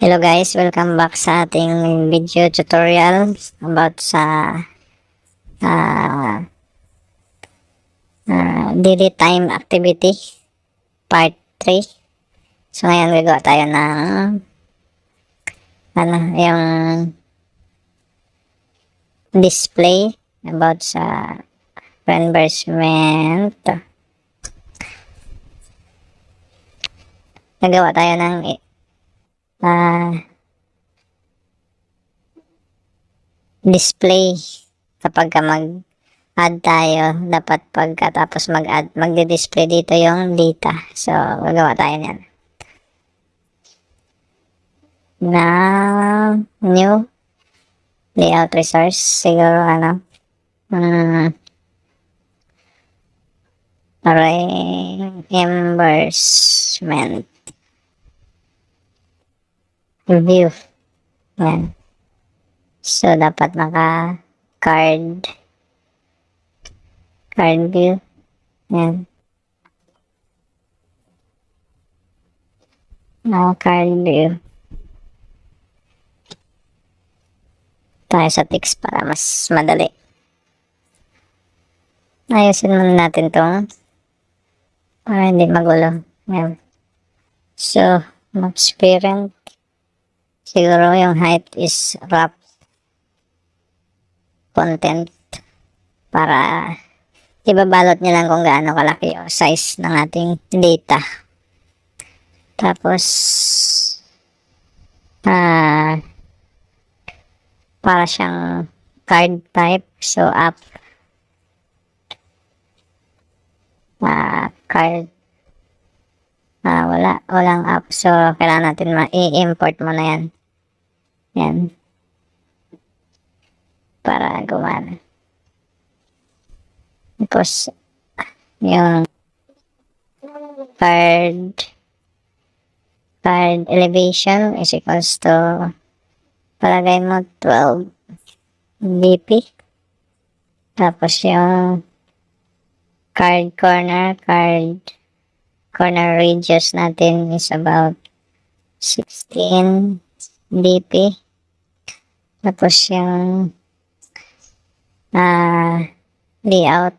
Hello guys, welcome back sa ating video tutorial about sa uh, daily time activity part 3. So ngayon gagawa tayo ng yung display about sa reimbursement. Nagawa tayo ng display kapag mag-add tayo, dapat pagkatapos mag-add, magdi-display dito yung data. So, gagawa tayo niyan. Na new layout resource, siguro reimbursement view. Yan. So, dapat card view. Yan. Card view. Tayo sa text para mas madali. Ayusin muna natin itong para hindi magulo. Yan. So, maps parent. Siguro yung height is wrap content para ibabalot niya lang kung gaano kalaki yung size ng ating data. Tapos para siyang card type, so app card walang app, so kailangan natin i-import muna yan para gumana. Tapos yung card elevation is equals to, palagay mo 12 dp. Tapos yung card corner radius natin is about 16 dp. Tapos yung layout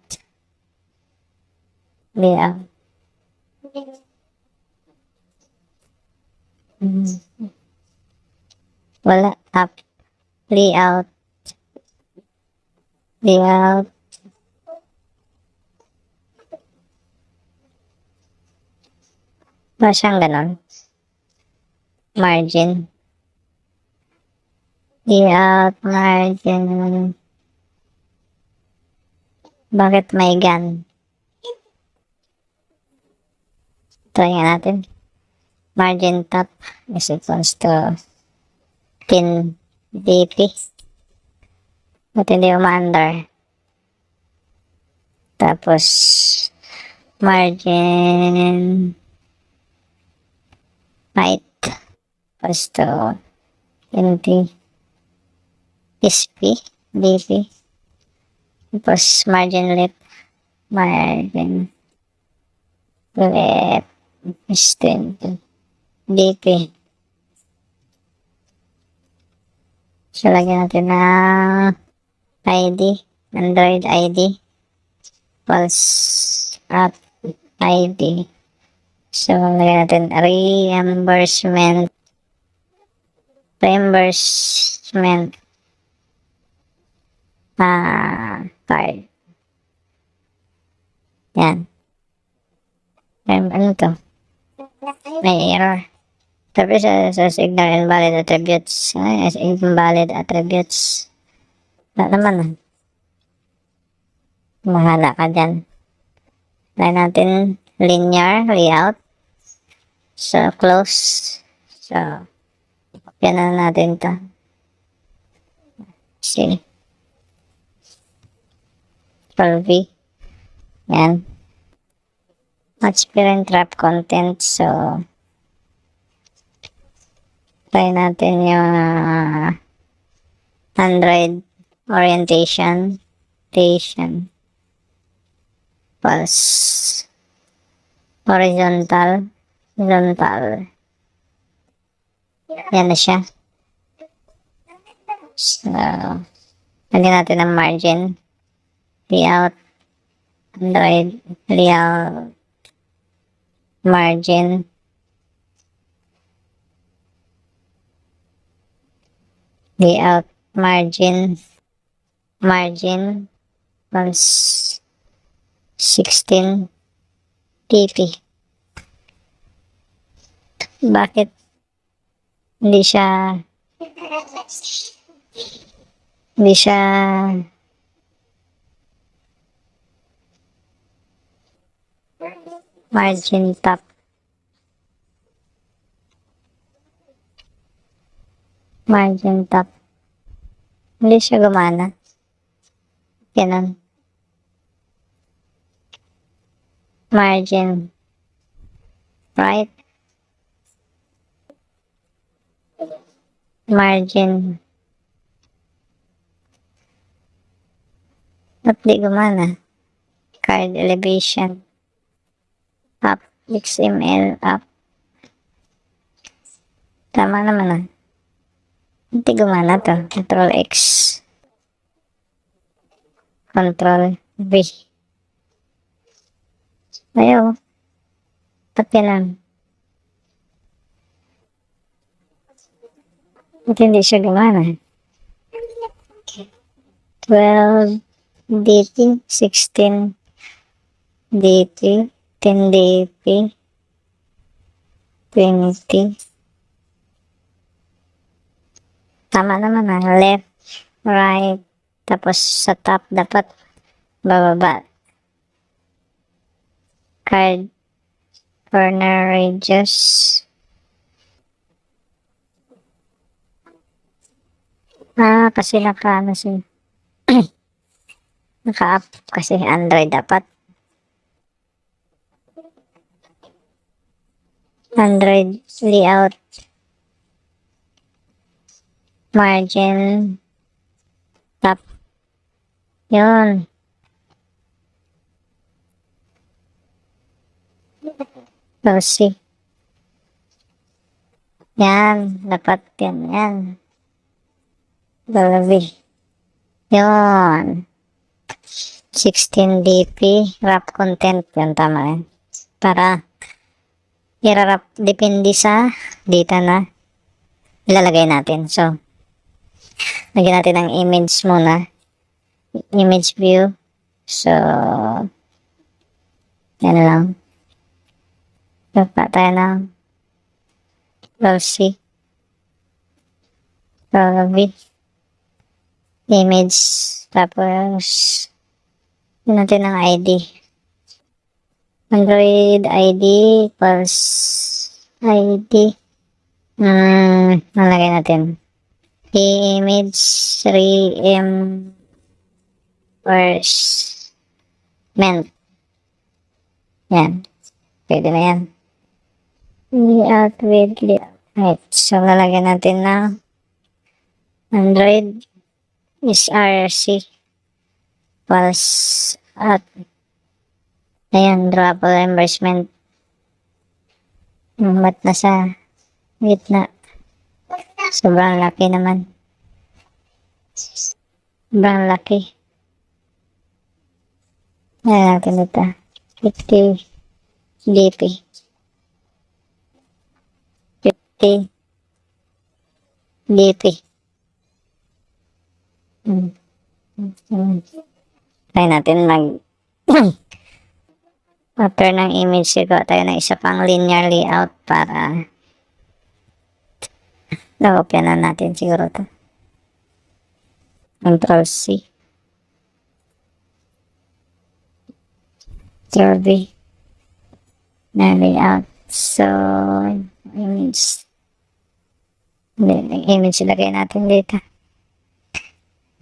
wala up layout ba siyang ganon, margin layout margin, bakit may gan? Try nga natin. Margin top is equals to 10 dp. Ba't hindi umaandar? Tapos margin height equals to 20 dp. Tapos margin left is 20 dp. So, lagyan natin ng ID, Android ID, Pulse app ID. So, lagyan natin reimbursement card. Yan. Ano to? May error. Tapos sa signal invalid attributes. Invalid attributes. Wala naman. Mahala ka dyan. Lagyan natin linear layout. So, close. So, yan na natin to. See. 12V. Yan. Match parent wrap content. So, try natin yung Android orientation. Pulse horizontal. Yan na siya. So, lagyan natin ng margin. Layout. Android. Layout. Margin. Layout. Margin. Margin. Plus 16 dp. Bakit hindi siya margin top? Margin top. Hindi siya gumana. Ganun. Margin. Right? Margin. Ba't di gumana? Card elevation. Up. XML up. Tama naman ah. Hindi gumana to. Control X. Control V. Ayaw. Ba't yan? Ba't hindi siya gumana? 12 DP, 16 DP, 10 DP, 20. Tama naman ah. Left, right, tapos sa top dapat bababa. Card corner radius. Kasi naka-up kasi Android dapat. Android layout. Margin top. Yun. Lossy. Yan. Dapat yan. Dolby. Yun. 16 dp. Wrap content. Yun tama eh. Para i-wrap depende sa data na ilalagay natin. So, lagyan natin ang image muna. Image view. So, yan lang. Dapat tayo ng Lossy. Dolby. Image. Tapos, yun natin ang ID. Android ID plus ID. Nalagay natin. Image 3M first. Ment. Yan. Pwede na yan. Layout with layout. Right. So, lalagyan natin ng Android is RC plus at ayan, drawable reimbursement. Ba't nasa gitna? Sobrang laki naman. Sobrang laki. Ayan natin ito. 50 dp. 50 dp. Try natin after ng image, gawa tayo ng isa pang linear layout para na-open na natin siguro ito. Control C. Control V. Na layout. So, image ilagay natin dito.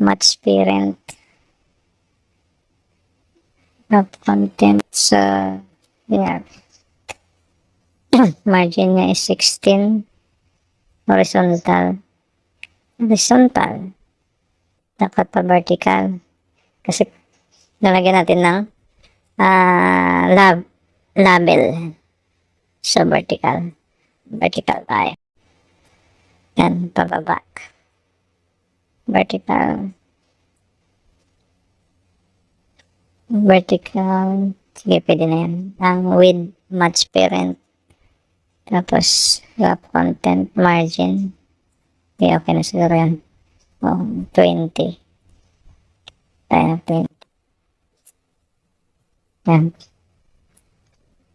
Match parent. Of content. So, yeah. Margin niya is 16. Horizontal. Dapat pa vertical. Kasi lalagyan natin ng label. So, vertical. Vertical tayo. Yan, pababa. Vertical. Vertical. Sige, pwede na yan. Ang width, match parent. Tapos, wrap content, margin. Okay, okay na siguro yan. 20. Tayo na 20. Yan.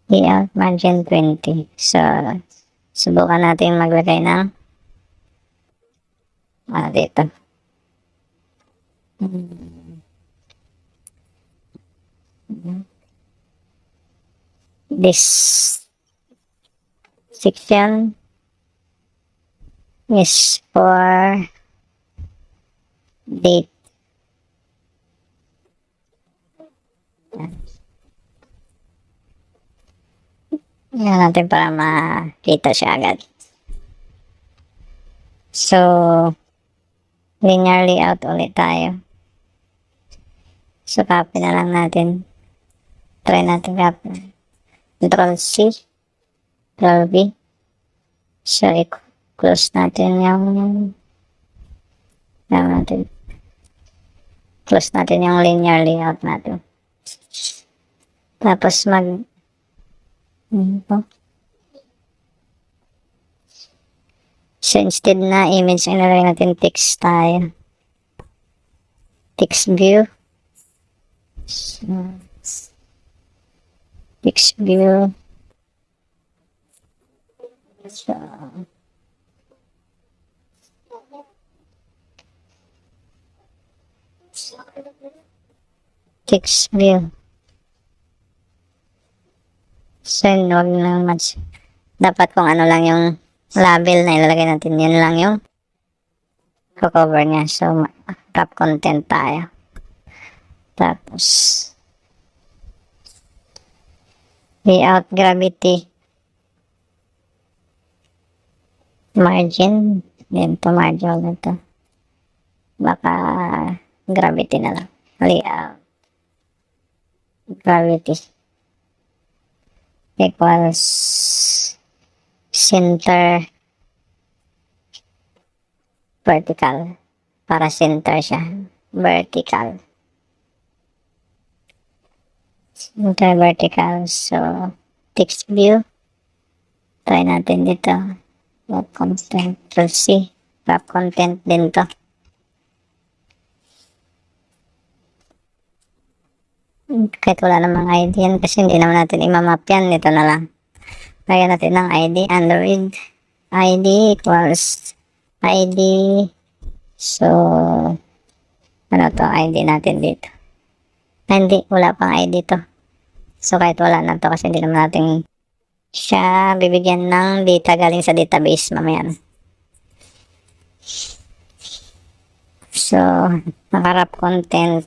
Layout margin 20. So, subukan natin maglagay ng dito. This section is for date. Yan natin para makita siya agad. So, linear layout ulit tayo. So, copy na lang natin. Try natin copy. Control C. Control V. So, i-close natin close natin yung linear layout natin. Tapos so, instead na image, inalagay natin text tayo. Text view. So, text view. So, text view. So, wag na match. Dapat kung ano lang yung label na ilalagay natin, yun lang yung cover niya. So, wrap content tayo. Tapos, layout gravity. Margin. Then, margin na ito. Baka gravity na lang. Layout. Gravity. Equals center vertical. Para center siya. Vertical. Center vertical. So, text view. Try natin dito. Wrap content. Control C. Wrap content din to. Kahit wala namang ID yan kasi hindi naman natin imamap yan. Ito na lang. Lagyan natin ng ID. Android. ID equals ID. So, ano to? ID natin dito. Hindi. Wala pang ID to. So, kahit wala na to kasi hindi naman natin siya bibigyan ng data galing sa database mamaya. So, nakarap content.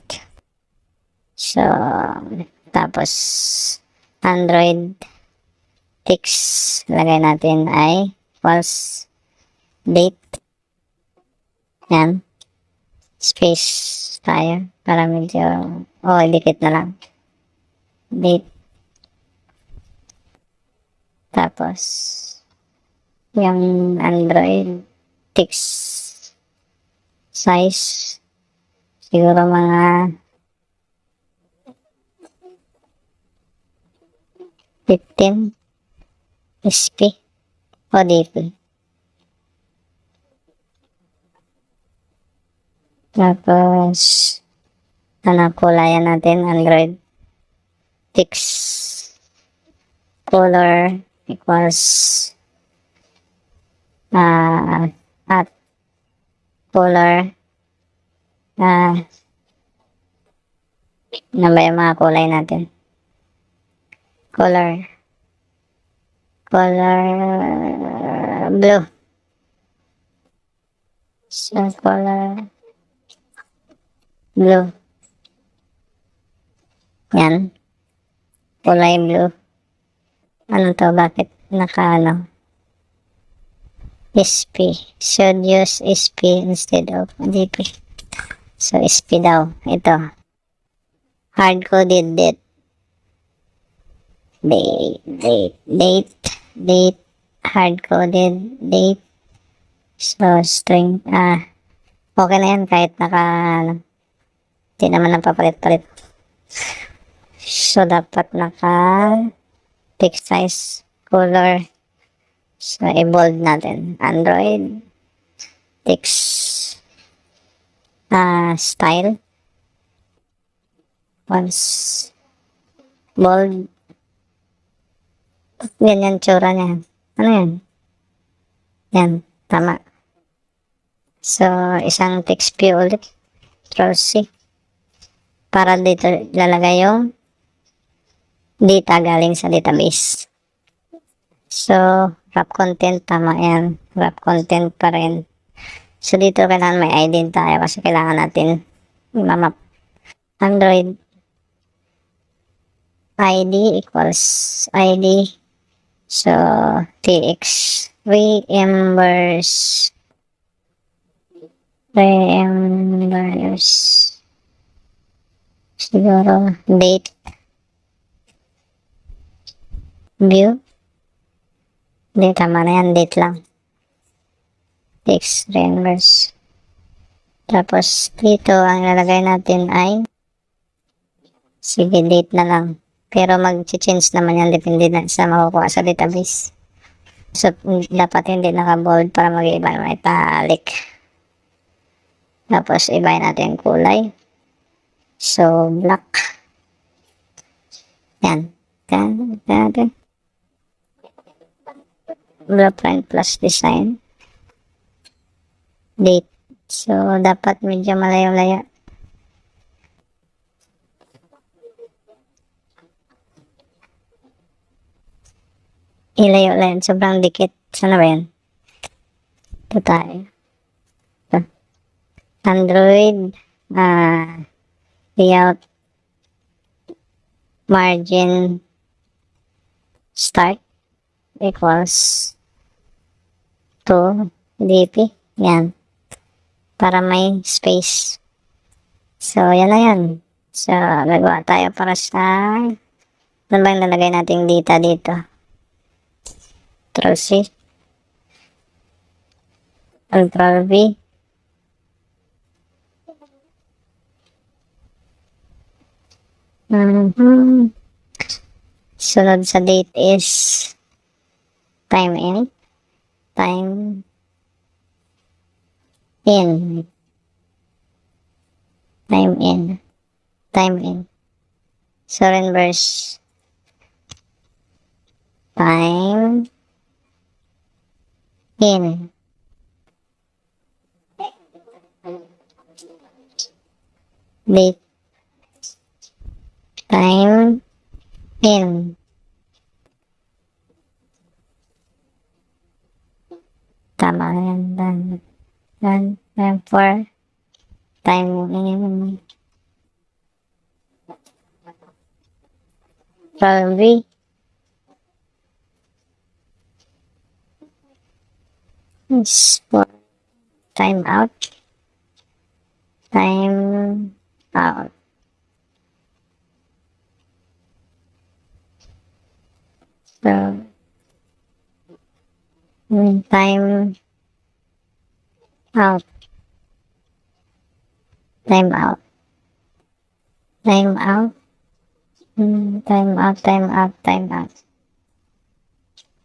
So, tapos Android text lagay natin ay equals date. Yan. Space tayo para medyo idikit na lang. Date. Tapos yung Android text size siguro mga 15 SP o DP. Tapos kulayan natin Android text color equals at color ano ba yung mga kulay natin? Color blue. So, color blue. Yan. Kulay blue. Ano to? Bakit SP. Should use SP instead of DP. So, SP daw. Ito. Hard-coded date. Date. Hard-coded date. So, string, okay na yan kahit di naman napapalit-palit. So, dapat text size, color. So, i-bold natin. Android, text, style. Once, bold. Ganyan tsura niya. Ano yan? Yan, tama. So, isang text view ulit. Control C. Para dito lalagay yung data galing sa database. So, wrap content, tama yan. Wrap content pa rin. So, dito kailangan may ID tayo kasi kailangan natin mamap. Android ID equals ID. So, tx reimburse siguro date view. Hindi, tama na yan, date lang. Text reimburse. Tapos dito ang ilalagay natin ay sige, date na lang. Pero mag-change naman yan depende na sa makukuha sa database. So, dapat hindi naka-bold para mag-iba yung italic. Tapos, iba natin yung kulay. So, black. Yan. Yan. Blueprint plus design. Date. So, dapat medyo malayo-layo. Ilayo-layo. Sobrang dikit. Sana ba yan? Ito tayo. Android. Layout. Margin. Start. Equals 2 dp. Yan. Para may space. So, yan na yan. So, gagawa tayo para sa ano ba yung lalagay nating data dito? Control C. Control V. Sunod sa date is time in. Time in. Time in. Time in. So, reverse. Time in. Date. Time in. Tama yan. Done. Time for. Time in. Probably. Is for time out. Time out. So, time out. Time out. Time out. Time out. Time out. Time out.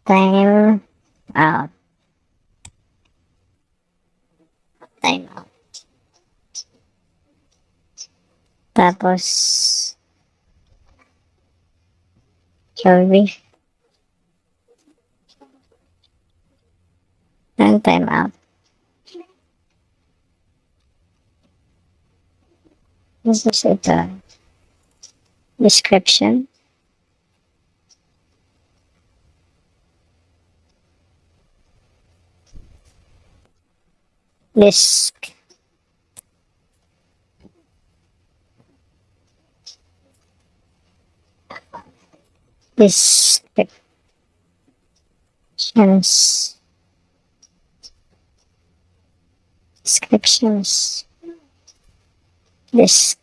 Time out. Time out. Tapos, sorry. And time out. This is the description. Disk. Descriptions. Descriptions. This.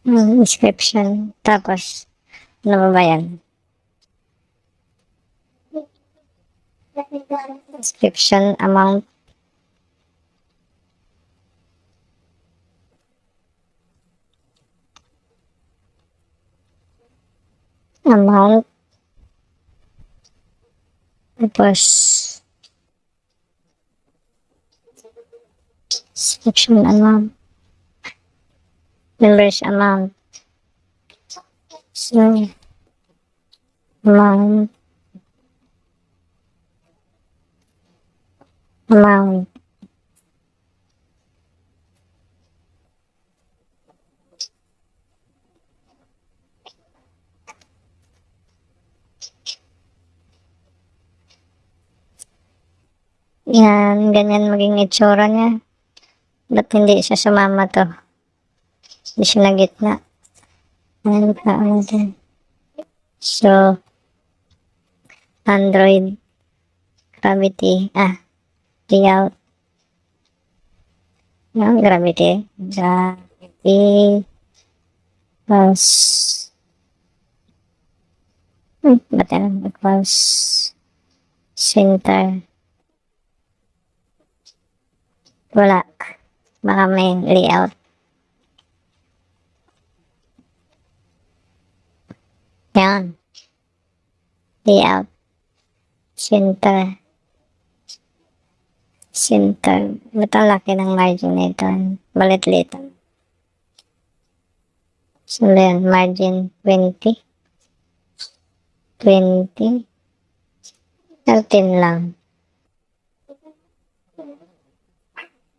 Description. Tapos, Ano ba ba yan? Description, amount, amount, tapos, description amount, members amount, so, amount, amount, yan, ganyan maging itsura niya. Ba't hindi siya sumama to? Hindi siya na gitna. Ayan pa, ano din. So, Android, Gravity, layout, yung Gravity, plus, ba't yan, equals, center, wala, baka may layout, yan, layout, center, ba't ang laki ng margin nito, balit-lit, so yan, margin 20, 13 lang,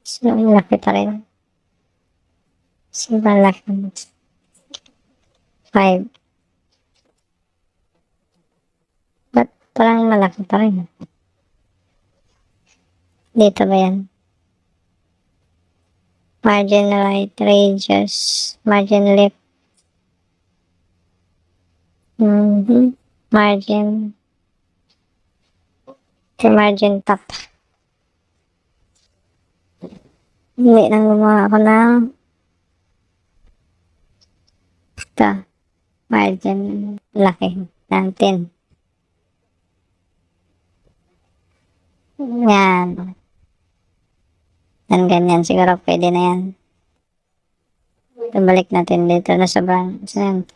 so ang laki pa rin, sobrang laki, 5, ba't parang malaki pa rin, dito ba yan? Margin right, radius, margin left, margin, margin top. Hindi nang gumawa ako ng ito, margin laki natin. Yan. Yan, ganyan. Siguro pwede na yan. Balik natin dito na sobrang 5.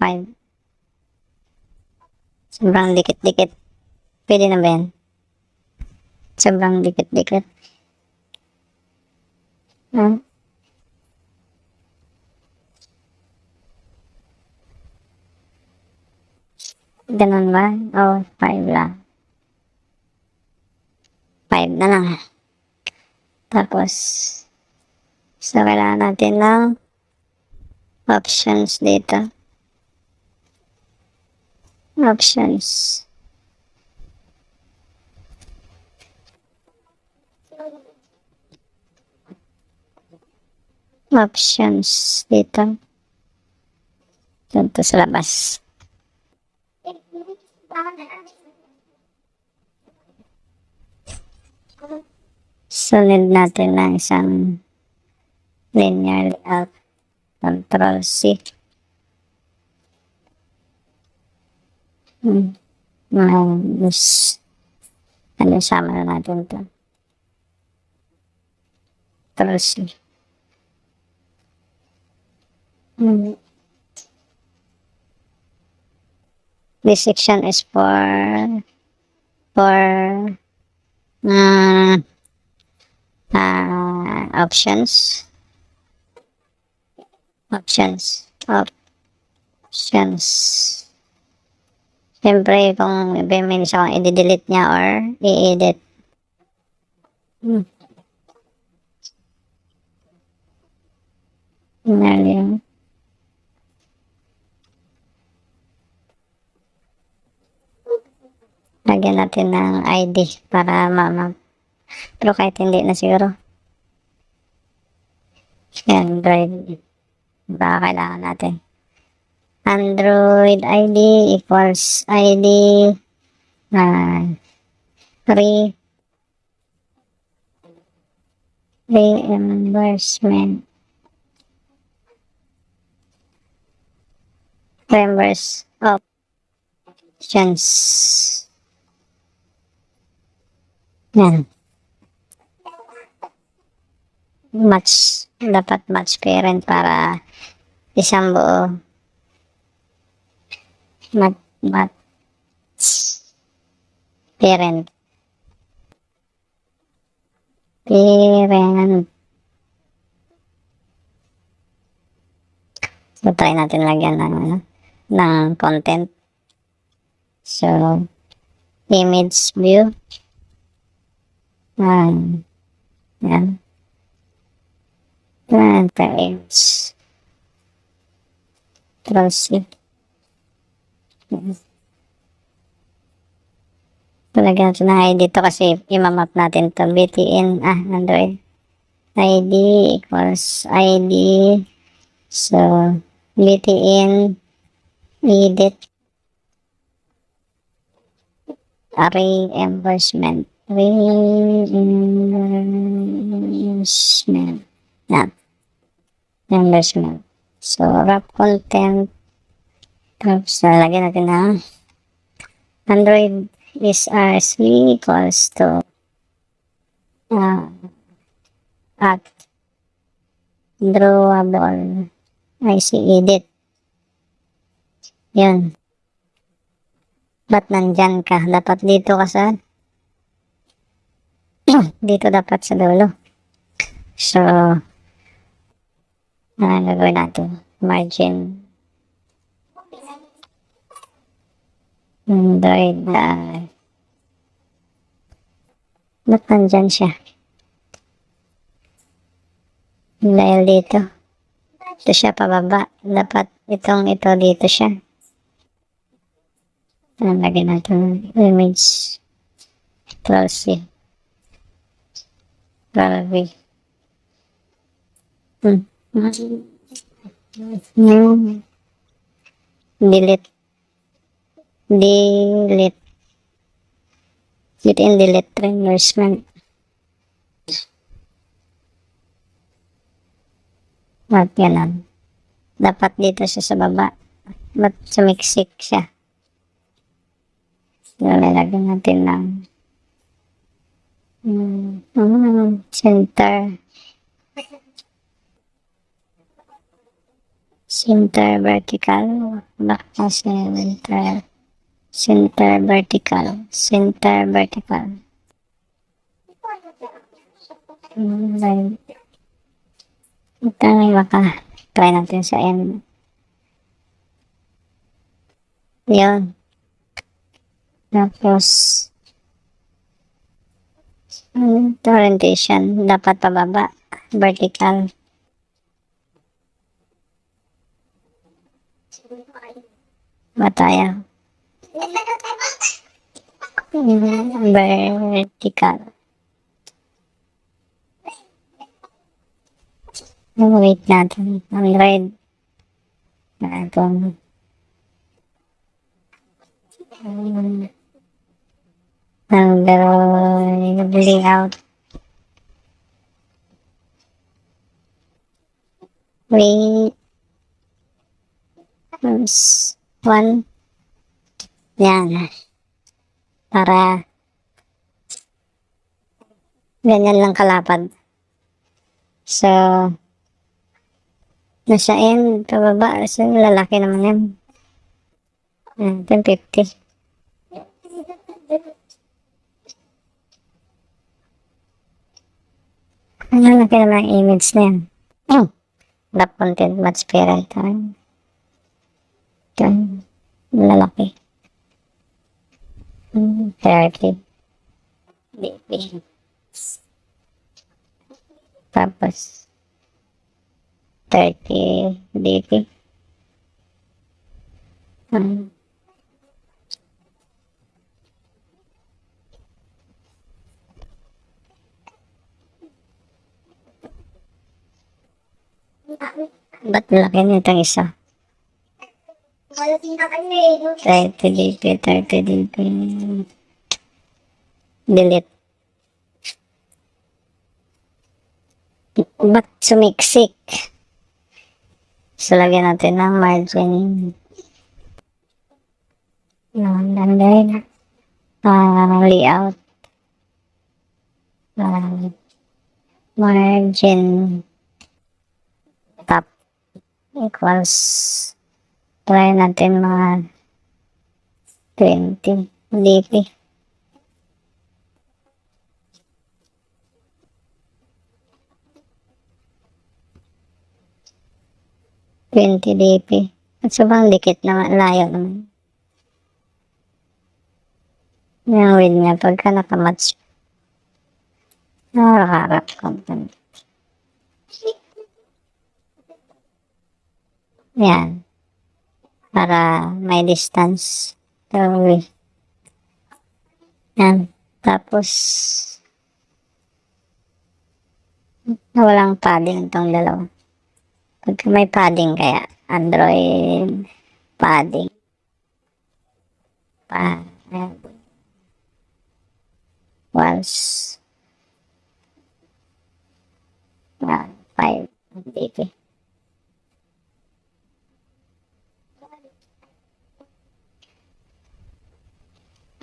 Sobrang dikit-dikit. Pwede na ba yan? Sobrang dikit-dikit. Ganun ba? 5 lang. 5 na lang. Tapos, so kailangan natin ng options dito. Options. Options dito. Dito sa labas. Sunod natin ng isang linear layout. Control C. Ano, sama na natin ito. Control C. This section is for options. Siyempre, kung may isa kong i-delete niya or i-edit. Lagyan natin ng ID para pero kahit hindi na siguro. Android. Baka kailangan natin. Android ID equals ID reimbursement. Reimburse. Chance. Yan. Match. Dapat match parent para isang buo. Match parent. Parent. So, try natin lagyan ng content. So, image view. Yan. Yan, page. Proceed. Lagyan natin ng ID dito kasi imamap natin to BTN, Android. ID equals ID. So, BTN edit reimbursement. Yan. Reimbursement. So, wrap content. Tapos, lagyan natin na Android is RSV equals to at drawable IC edit. Yan. Ba't nandyan ka? Dapat dito ka sa dito dapat sa dulo. So, gagawin natin. Margin. Android. Ba't nandyan siya? Dahil dito. Ito siya pababa. Dapat ito dito siya. Lagyan natin image. Proceed. Probably. Delete. Delete reimbursement. At yan. Dapat dito siya sa baba. Ba't sumiksik siya? Lalagyan natin ng center vertical. Baka center vertical. Ito baka try natin sa M. Yun. Tapos orientation dapat pababa, vertical. Bataya. Vertical. Wait natin. Android. Itong Android layout. Wait. One. Yan. Para ganyan lang kalapad. So, nasa end, pababa. So, lalaki naman yan. 1050. Ang lalaki naman ang image na yan. Wrap content match parent. Ito, lalaki. 30. DP. Tapos 30 DP. Ba't laki nitong isa? 30 DP. Delete. Ba't sumiksik? So, lagyan natin ng margin. Yan. And then, layout, margin, top equals, try natin mga 20 dp. 20 dp. At sobrang dikit naman, layo naman. Yung width niya, pagka nakamatch, nakaharap content. Yan. Para may distance. So, yan. Tapos, walang padding itong dalawa. Pagka may padding kaya, Android padding. Was 5 dp.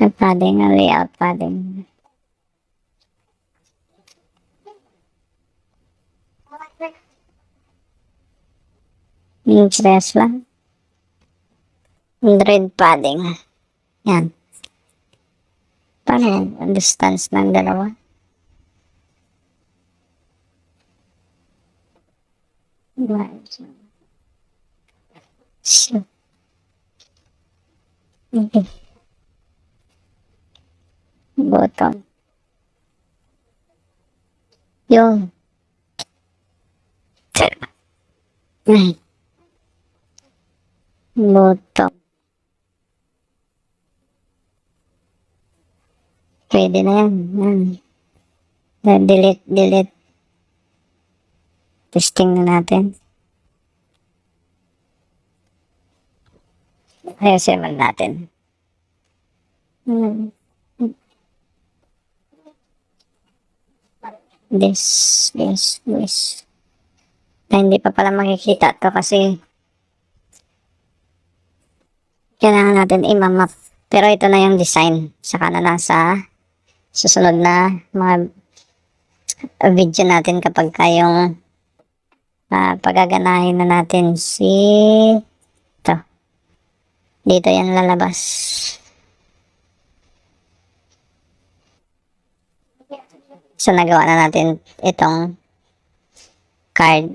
Ang padding, ang layout padding. Inches lang. Android padding. Yan. Paano ang distance ng dalawa? So, okay. Button. Yung. Button. Pwede na yan. Delete. Testing na natin. Ayusin natin. This. Hindi pa pala makikita to kasi kailangan natin i-map. Pero ito na yung design. Saka na lang sa susunod na mga video natin kapag kayong pagaganahin na natin ito. Dito yan lalabas. So nagawa na natin itong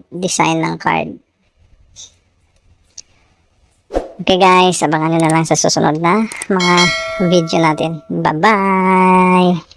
design ng card. Okay guys, abangan nyo na lang sa susunod na mga video natin. Bye-bye!